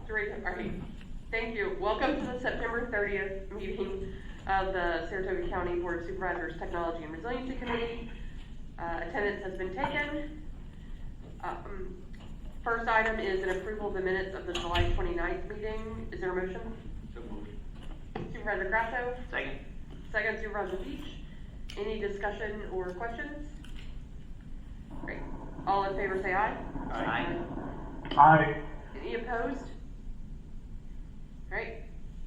All right. Thank you. Welcome to the September 30th meeting of the Saratoga County Board of Supervisors Technology and Resiliency Committee. Attendance has been taken. First item is an approval of the minutes of the July 29th meeting. Is there a motion? So moved. Supervisor Grasso? Second. Second, Supervisor Beach. Any discussion or questions? Great. All in favor say aye. Aye. Aye. Any opposed? Great.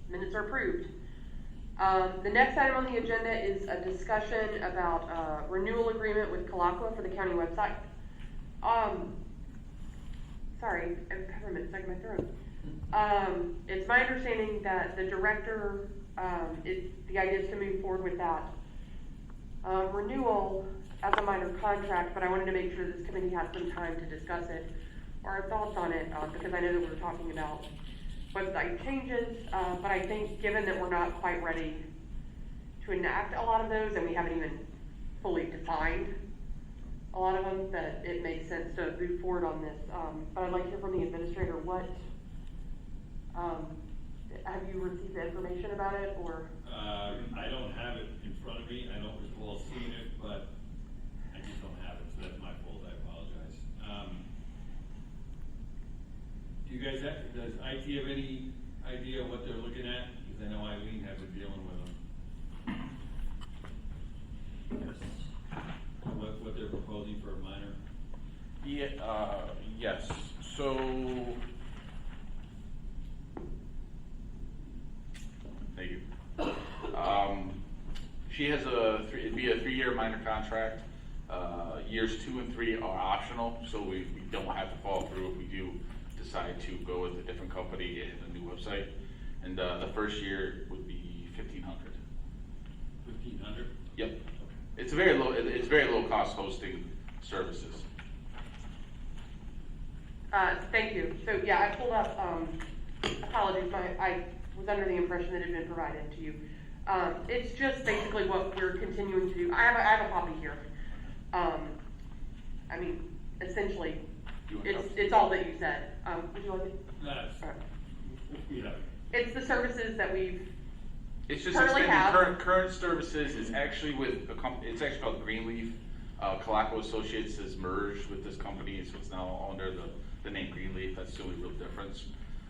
Minutes are approved. The next item on the agenda is a discussion about renewal agreement with Kalakwa for the county website. Sorry, peppermint stuck in my throat. It's my understanding that the director, the idea is to move forward with that renewal as a minor contract, but I wanted to make sure this committee had some time to discuss it or our thoughts on it, because I know that we're talking about website changes, but I think given that we're not quite ready to enact a lot of those, and we haven't even fully defined a lot of them, that it makes sense to move forward on this. But I'd like to hear from the administrator, have you received the information about it, or? I don't have it in front of me. I don't recall seeing it, but I just don't have it, so that's my fault. I apologize. Do you guys have, does IT have any idea what they're looking at? Because I know Eileen has been dealing with them. Yes. What they're proposing for a minor? Yeah, yes. So, thank you. She has it'd be a 3-year minor contract. Years 2 and 3 are optional, so we don't have to follow through if we do decide to go with a different company and a new website. And the first year would be $1,500. 1,500? Yep. Okay. It's very low cost hosting services. Thank you. So yeah, I pulled up, apologies, I was under the impression that it had been provided to you. It's just basically what we're continuing to do. I have a copy here. I mean, essentially, it's all that you said. Would you like it? No, it's, All right. you know. It's the services that we've It's just currently extending have. current services. It's actually with a company. It's actually called Greenleaf. Kalakwa Associates has merged with this company, so it's now under the name Greenleaf. That's the only real difference.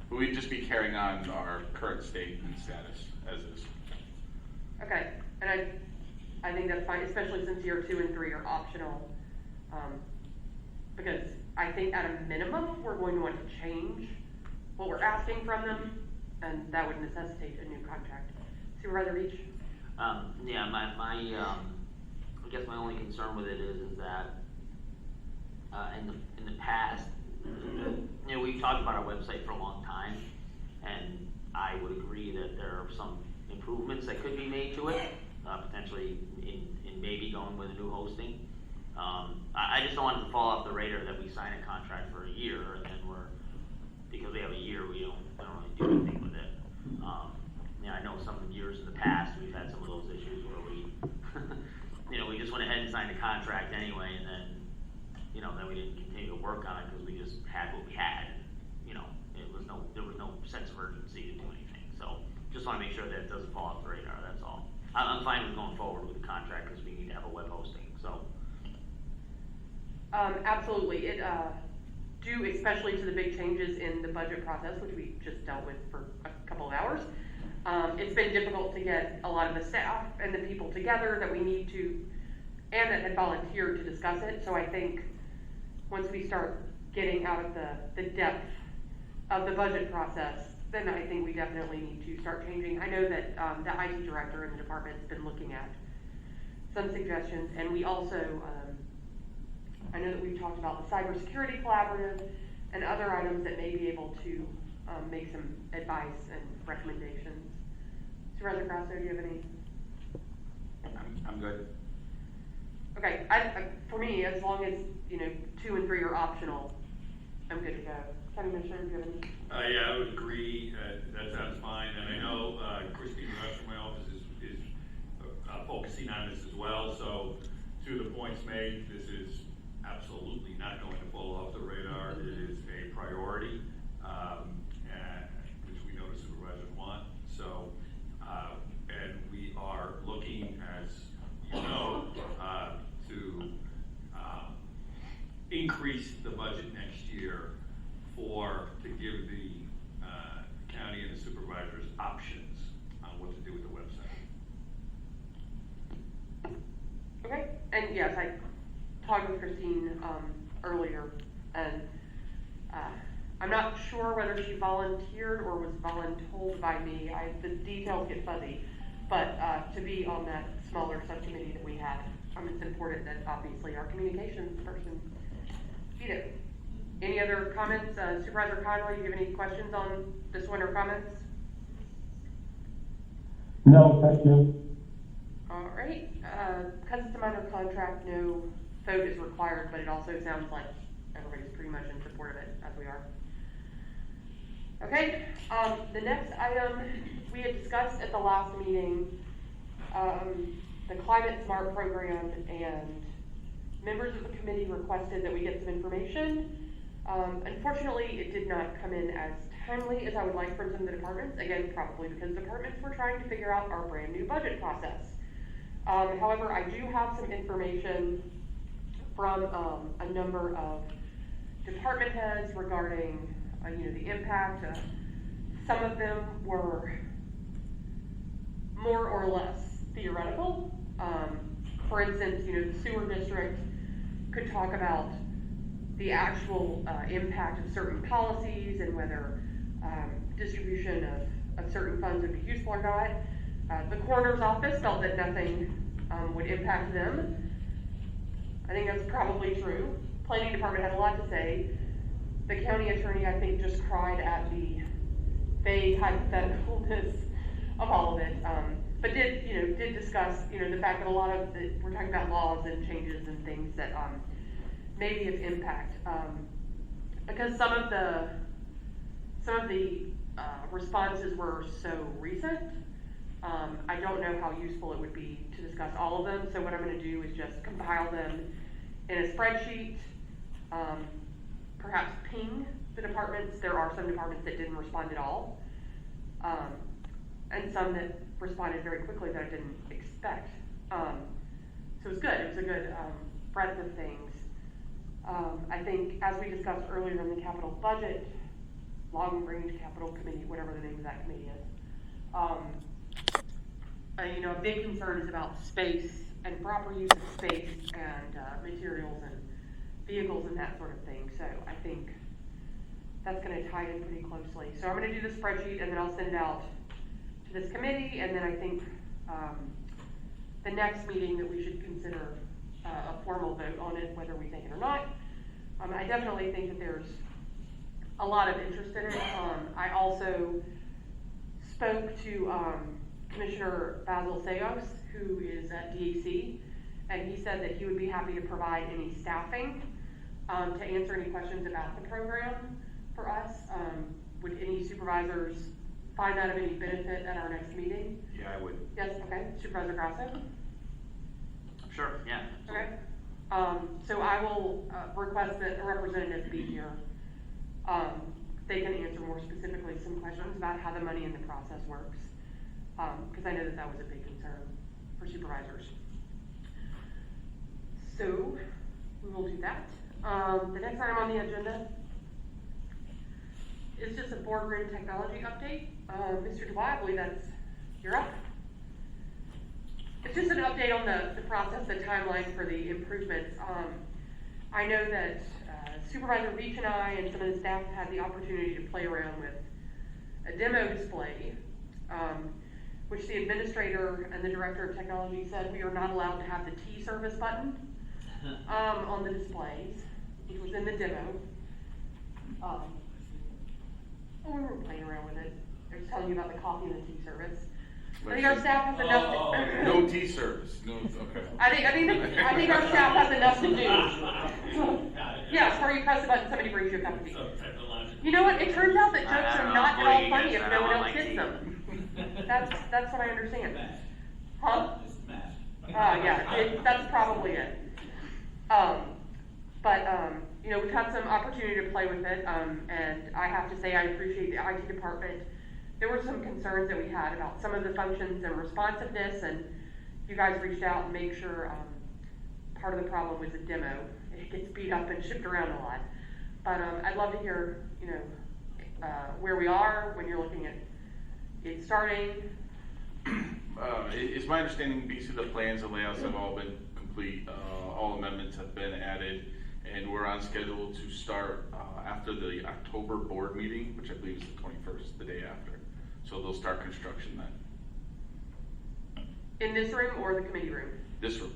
But we'd just be carrying on our current state and status as is. Okay, and I think that's fine, especially since year 2 and 3 are optional. Because I think at a minimum, we're going to want to change what we're asking from them, and that would necessitate a new contract. Supervisor Beach? Yeah, I guess my only concern with it is that in the past, you know, we've talked about our website for a long time, and I would agree that there are some improvements that could be made to it, potentially in maybe going with a new hosting. I just don't want it to fall off the radar that we sign a contract for a year and then because we have a year, we don't really do anything with it. Yeah, I know some of the years in the past, we've had some of those issues where we, we just went ahead and signed a contract anyway, and then, then we didn't continue to work on it because we just had what we had. There was no sense of urgency to do anything. So just want to make sure that it doesn't fall off the radar, that's all. I'm fine with going forward with the contract because we need to have a web hosting, so. Absolutely. It, due especially to the big changes in the budget process, which we just dealt with for a couple of hours, it's been difficult to get a lot of the staff and the people together that we need to, and that had volunteered to discuss it. So I think once we start getting out of the depth of the budget process, then I think we definitely need to start changing. I know that the IT director in the department has been looking at some suggestions, and we also, I know that we've talked about the cybersecurity collaborative and other items that may be able to make some advice and recommendations. Supervisor Grasso, do you have any? I'm good. Okay, for me, as long as 2 and 3 are optional, I'm good to go. County Commissioner, do you have any? Yeah, I would agree. That sounds fine. And I know Christine Rush from my office is focusing on this as well. So to the points made, this is absolutely not going to fall off the radar. It is a priority. to give the county and the supervisors options on what to do with the website. Okay, and yes, I talked with Christine, earlier, and, I'm not sure whether she volunteered or was voluntold by me. The details get fuzzy, but, to be on that smaller subcommittee that we had, it's important that obviously our communications person be there. Any other comments? Supervisor Conroy, do you have any questions on this one or comments? No, thank you. All right, because it's a minor contract, no vote is required, but it also sounds like everybody's pretty much in support of it, as we are. Okay, the next item, we had discussed at the last meeting, the Climate Smart program, and members of the committee requested that we get some information. Unfortunately, it did not come in as timely as I would like from some of the departments, again, probably because departments were trying to figure out our brand new budget process. However, I do have some information from a number of department heads regarding the impact. Some of them were more or less theoretical. For instance, the sewer district could talk about the actual impact of certain policies and whether distribution of certain funds would be useful or not. The coroner's office felt that nothing would impact them. I think that's probably true. Planning department had a lot to say. The county attorney, I think, just cried at the vague hypotheticalness of all of it, but did discuss, the fact that a lot of we're talking about laws and changes and things that may be of impact, because some of the responses were so recent. I don't know how useful it would be to discuss all of them, so what I'm going to do is just compile them in a spreadsheet, perhaps ping the departments. There are some departments that didn't respond at all, and some that responded very quickly that I didn't expect. So it was good. It was a good breadth of things. I think, as we discussed earlier in the capital budget, long-range capital committee, whatever the name of that committee is, a big concern is about space and proper use of space and materials and vehicles and that sort of thing. So I think that's going to tie in pretty closely. So I'm going to do the spreadsheet and then I'll send it out to this committee, and then I think the next meeting that we should consider a formal vote on it, whether we think it or not. I definitely think that there's a lot of interest in it. I also spoke to Commissioner Basil Sayos, who is at DAC, and he said that he would be happy to provide any staffing to answer any questions about the program for us. Would any supervisors find that of any benefit at our next meeting? Yeah, I would. Yes, okay. Supervisor Grasso? Sure, yeah. Okay. So I will request that a representative be here. They can answer more specifically some questions about how the money in the process works, because I know that was a big concern for supervisors. So we will do that. The next item on the agenda is just a boardroom technology update. Mr. Dwight, I believe you're up. It's just an update on the process, the timeline for the improvements. I know that Supervisor Beach and I and some of the staff had the opportunity to play around with a demo display, which the administrator and the director of technology said we are not allowed to have the T service button on the displays, which was in the demo. We were playing around with it. I was telling you about the coffee and the tea service. I think our staff has enough. No tea service. No, okay. I think our staff has enough to do. Yes, where you press the button, somebody brings you a cup of tea. You know what? It turns out that jokes are not at all funny if no one else gets them. That's what I understand. Huh? Yeah, that's probably it. We've had some opportunity to play with it, and I have to say I appreciate the IT department. There were some concerns that we had about some of the functions and responsiveness, and you guys reached out and made sure part of the problem was a demo. It gets beat up and shipped around a lot. But I'd love to hear, where we are, when you're looking at it starting? It's my understanding, basically, the plans and layouts have all been complete, all amendments have been added, and we're on schedule to start, after the October board meeting, which I believe is the 21st, the day after. So they'll start construction then. In this room or the committee room? This room,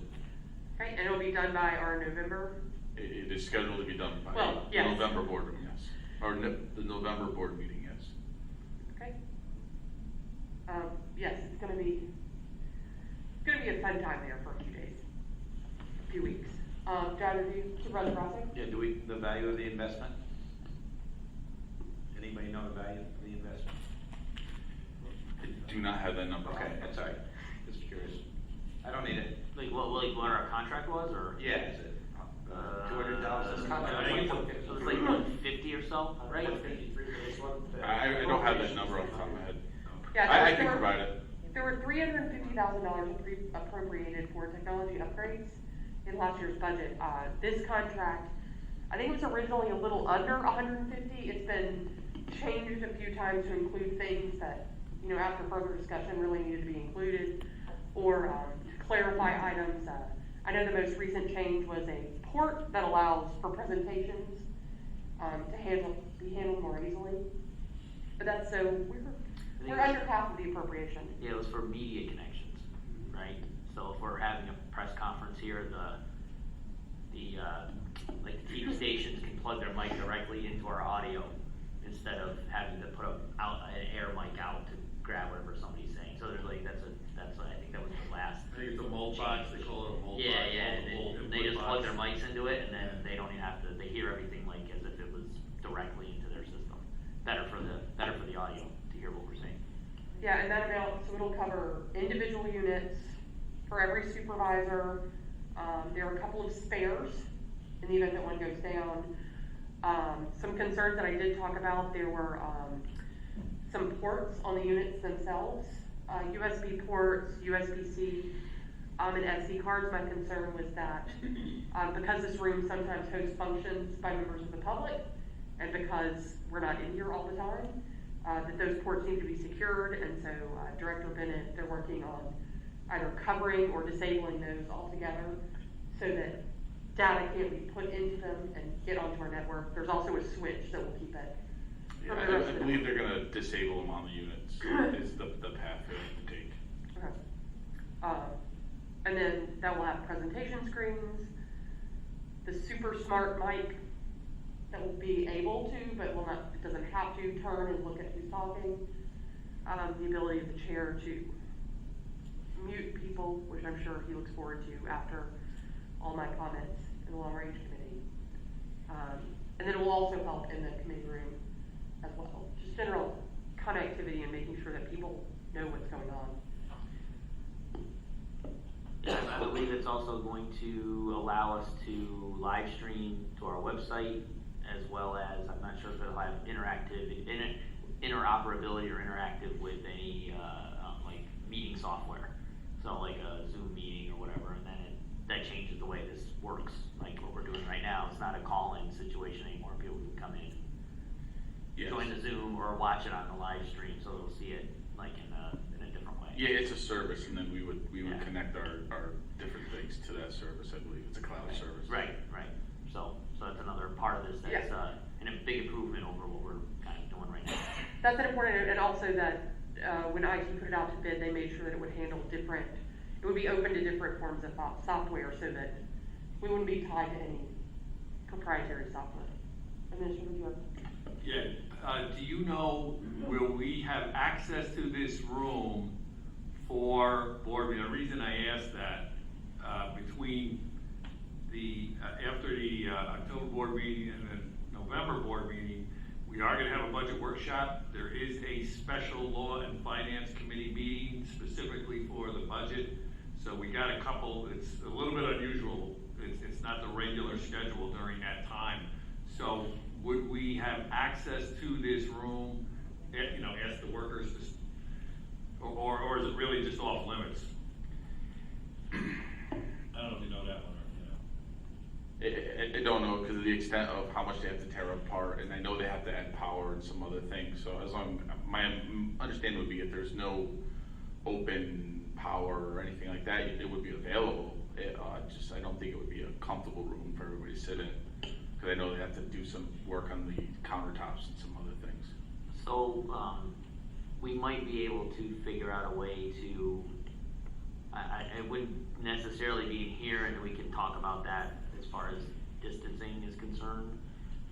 Okay, and it'll be done by our November? it is scheduled to be done by Well, the yes. November board room, yes. Or the November board meeting, yes. Okay. Yes, it's gonna be a fun time there for a few days, a few weeks. Job review, Supervisor Crossing? Yeah, the value of the investment? Anybody know the value of the investment? I do not have that number. Okay, that's all right, just curious. I don't need it. Like what our contract was, or? Yeah, is it $200 this contract? I think So it's like 150 or so, right? 153 for this one? I don't have that number off the top of my head. Yeah, I there can were- provide it. There were $350,000 appropriated for technology upgrades in last year's budget. This contract, I think it was originally a little under 150. It's been changed a few times to include things that, after further discussion really needed to be included, or to clarify items. I know the most recent change was a port that allows for presentations to be handled more easily. But that's we're under half of the appropriation. Yeah, it was for media connections, right? So if we're having a press conference here, like the TV stations can plug their mic directly into our audio instead of having to put an air mic out to grab whatever somebody's saying. So there's I think that was the last. I think it's a mold box, they call it a mold box. Yeah, Mold and they input just plug box. their mics into it, and then they don't even have to. They hear everything like as if it was directly into their system. Better for the audio to hear what we're saying. Yeah, and that amount, so it'll cover individual units for every supervisor. There are a couple of spares in the event that one goes down. Some concerns that I did talk about, there were some ports on the units themselves, USB ports, USB-C, and SD cards. My concern was that because this room sometimes hosts functions by members of the public, and because we're not in here all the time, that those ports need to be secured, and so Director Bennett, they're working on either covering or disabling those altogether so that data can't be put into them and get onto our network. There's also a switch that will keep it Yeah, from the rest I of the believe network. they're gonna disable them on the units, is the path they have to take. Okay. And then that will have presentation screens, the super smart mic that will be able to, but will not, it doesn't have to turn and look at who's talking. The ability of the chair to mute people, which I'm sure he looks forward to after all my comments in the long range committee. And then it will also help in the committee room as well. Just general connectivity and making sure that people know what's going on. Yeah, I believe it's also going to allow us to live stream to our website, as well as, I'm not sure if it'll have interoperability or interactive with any, like meeting software. So like a Zoom meeting or whatever, and then that changes the way this works, like what we're doing right now. It's not a call-in situation anymore. People can come in, Yes. join the Zoom or watch it on the live stream, so they'll see it like in a different way. Yeah, it's a service, and then we would Yeah. connect our different things to that service, I believe, it's a cloud service. Right. So that's another part of this that's Yeah. and a big improvement over what we're kind of doing right now. That's an important, and also that when IT put it out to bid, they made sure that it would handle it would be open to different forms of software so that we wouldn't be tied to any proprietary software. Administrator, would you have? Yeah, do you know, will we have access to this room for board meeting? The reason I asked that, between after the October board meeting and the November board meeting, we are gonna have a budget workshop. There is a special law and finance committee meeting specifically for the budget. So we got a couple, it's a little bit unusual. It's not the regular schedule during that time. So would we have access to this room, ask the workers, or is it really just off limits? I don't know if you know that one or, I don't know, because of the extent of how much they have to tear apart, and I know they have to add power and some other things, so as long, my understanding would be if there's no open power or anything like that, it would be available. I don't think it would be a comfortable room for everybody to sit in, because I know they have to do some work on the countertops and some other things. So, we might be able to figure out a way to, it wouldn't necessarily be in here, and we can talk about that as far as distancing is concerned.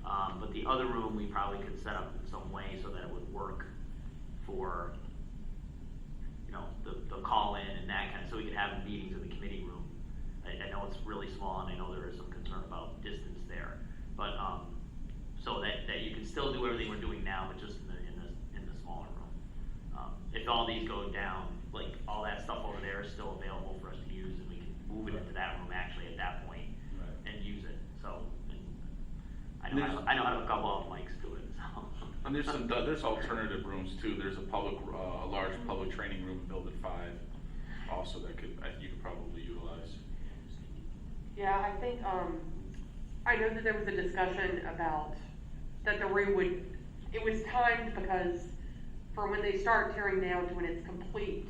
But the other room, we probably could set up in some way so that it would work for, you know, the call-in and that kind of, so we could have meetings in the committee room. I know it's really small, and I know there is some concern about distance there, but, so that you can still do everything we're doing now, but just in the smaller room. If all these go down, like, all that stuff over there is still available for us to use, and we can move it into that room actually at that point and use it, so. And I know how to hook up all the mics to it, so. And there's alternative rooms too. There's a large public training room built at 5 also that you could probably utilize. Yeah, I think, I know that there was a discussion about that the room it was timed because for when they start tearing down to when it's complete,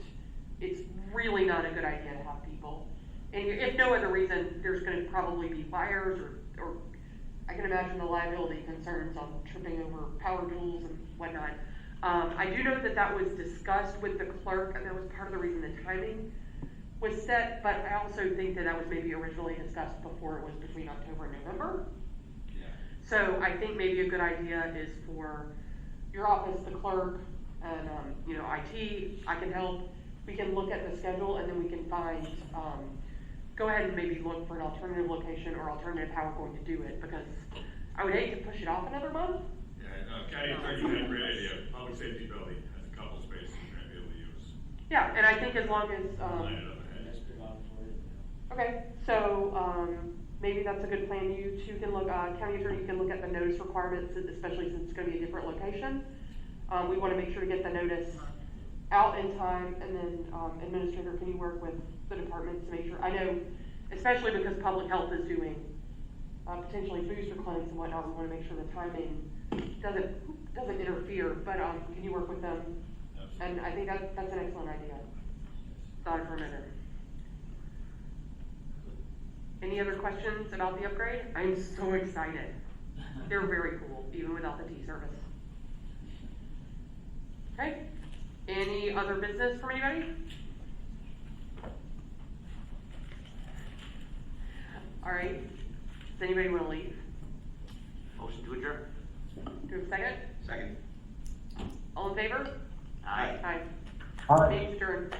it's really not a good idea to have people. And if no other reason, there's gonna probably be fires or I can imagine the liability concerns on tripping over power tools and whatnot. I do know that was discussed with the clerk, and that was part of the reason the timing was set, but I also think that was maybe originally discussed before it was between October and November. Yeah. So I think maybe a good idea is for your office, the clerk, and, you know, IT, I can help. We can look at the schedule and then we can find, go ahead and maybe look for an alternative location or alternative how we're going to do it, because I would hate to push it off another month. Yeah, county attorney had a great idea. Public safety building has a couple spaces you might be able to use. Yeah, and I think as long as, Line it up ahead. okay, so, maybe that's a good plan. You two can look, county attorney, you can look at the notice requirements, especially since it's gonna be a different location. We wanna make sure to get the notice out in time, and then, administrator, can you work with the departments to make sure, I know, especially because public health is doing, potentially booster clinics and whatnot, we wanna make sure the timing doesn't interfere, but, can you work with them? And I think that's an excellent idea. Thought it for a minute. Any other questions about the upgrade? I'm so excited. They're very cool, even without the T service. Okay, any other business from anybody? All right, does anybody want to leave? Motion to adjourn? Do we have a second? Second. All in favor? Aye. Aye. Aye. Meeting's adjourned.